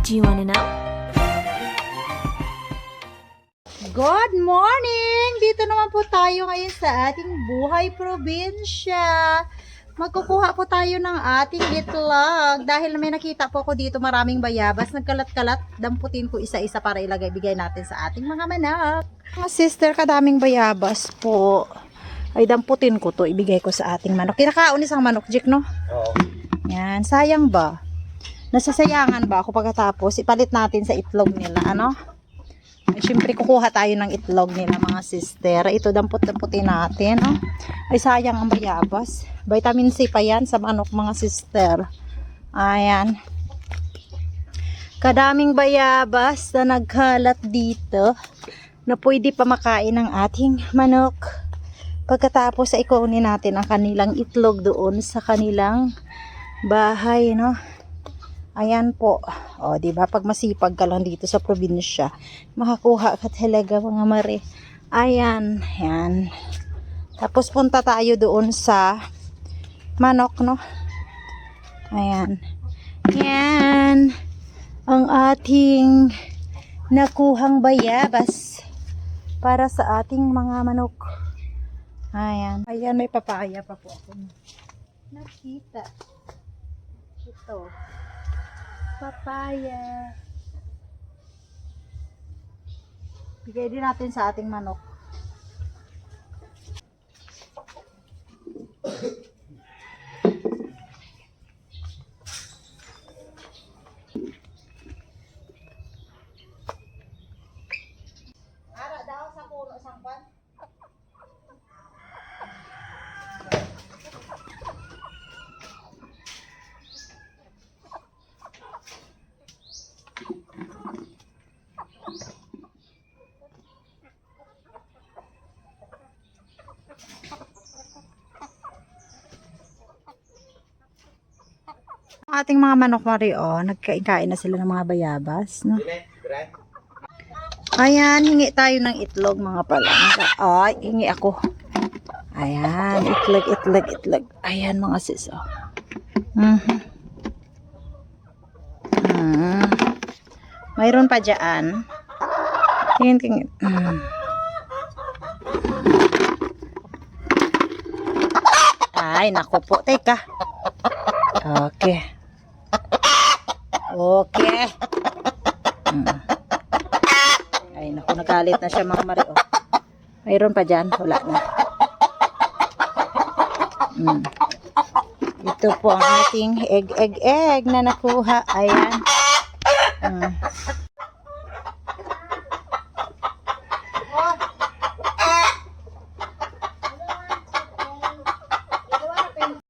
Do you wanna know? Good morning! Dito naman po tayo ngayon sa ating buhay probinsya. Magkukuha po tayo ng ating itlog. Dahil may nakita po ako dito maraming bayabas. Nagkalat-kalat, damputin ko isa-isa para bigay natin sa ating mga manok. Mga sister, kadaming bayabas po. Ay, damputin ko to, ibigay ko sa ating manok. Kinakaon isang manok, Jik, no? Oo. Yan, sayang ba? Nasasayangan ba ako pagkatapos? Ipalit natin sa itlog nila, ano? Siyempre, kukuha tayo ng itlog nila, mga sister. Ito, damput-damputin natin, no? Ay, sayang ang bayabas. Vitamin C pa yan sa manok, mga sister. Ayan. Kadaming bayabas na nagkalat dito na pwede pa makain ng ating manok. Pagkatapos ay ikunin natin ang kanilang itlog doon sa kanilang bahay, no? Ayan po. O, diba? Pag masipag ka lang dito sa probinsya, makakuha ka talaga, mga mare. Ayan. Ayan. Tapos punta tayo doon sa manok, no? Ayan. Ayan. Ang ating nakuhang bayabas para sa ating mga manok. Ayan. Ayan, may papaya pa po ako. Nakita. Ito. Papaya. Bigay din natin sa ating manok. Ara daw sa puno sangpan. Ating mga manok, Mario, nagkain na sila ng mga bayabas, no? Ayan, hingi tayo ng itlog, mga palangga. Ay, hingi ako. Ayan, itlog. Ayan, mga sis, oh. Mayroon pa dyan. Tingin. Ay, naku po. Teka. Okay. Ay, naku, nagalit na siya, mga Mario. Mayroon pa dyan. Wala na. Ito po ang ating egg na nakuha. Ayan.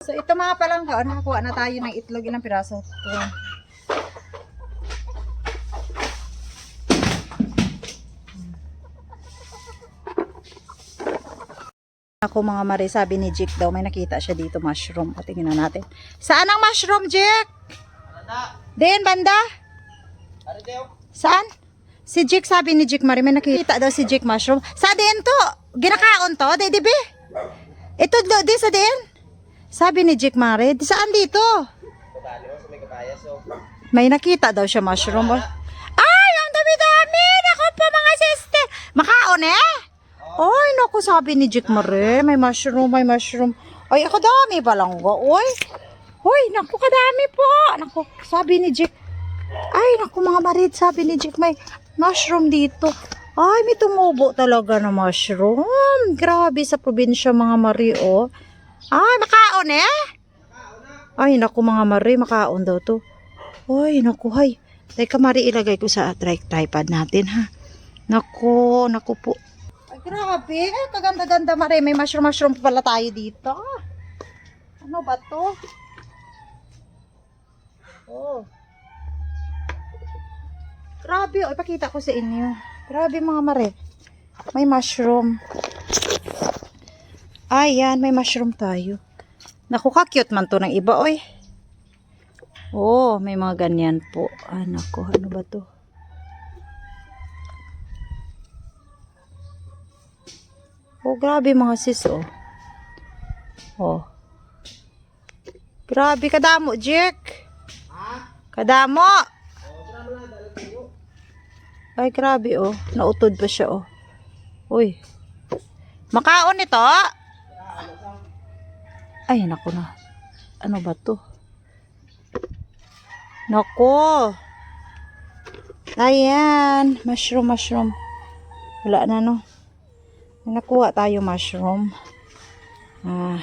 So, ito mga palangga, nakakuha na tayo ng itlog. Ilang piraso? Ako, mga Mare, sabi ni Jik daw, may nakita siya dito, mushroom. O, tingnan natin. Saan ang mushroom, Jik? Diyan, banda? Saan? Si Jik, sabi ni Jik, Mare, may nakita daw si Jik mushroom. Sa diyan to? Ginakaon to? Diba? Ito, di sa diyan? Sabi ni Jik, Mare, saan dito? May nakita daw siya mushroom. Ay, ang dami-dami! Naku po, mga sister. Makaon eh? Ay, naku, sabi ni Jik, Mare, may mushroom. Ay, kadami pa lang ba? Uy, naku, kadami po. Naku, sabi ni Jik. Ay, naku, mga Mare, sabi ni Jik, may mushroom dito. Ay, may tumubo talaga na mushroom. Grabe sa probinsya, mga Mare, oh. Ay, makaon eh? Ay, naku, mga Mare, makaon daw to. Ay, naku, hay. Teka, Mare, ilagay ko sa tripod natin, ha. Naku po. Ay, grabe. Kaganda-ganda, Mare. May mushroom pa pala tayo dito. Ano ba to? Oh. Grabe. O, ipakita ko sa inyo. Grabe, mga Mare. May mushroom. Ayan, may mushroom tayo. Naku, ka-cute man to ng iba, oy. Oh, may mga ganyan po. Ah, naku, ano ba to? Oh, grabe mga sis, oh. Oh. Grabe, kadamo, Jek. Kadamo. Ay, grabe oh. Nautod pa siya oh. Uy. Makaon ito? Ay, naku na. Ano ba to? Naku. Ayan. Mushroom. Wala na no. May nakuha tayo mushroom. Ah.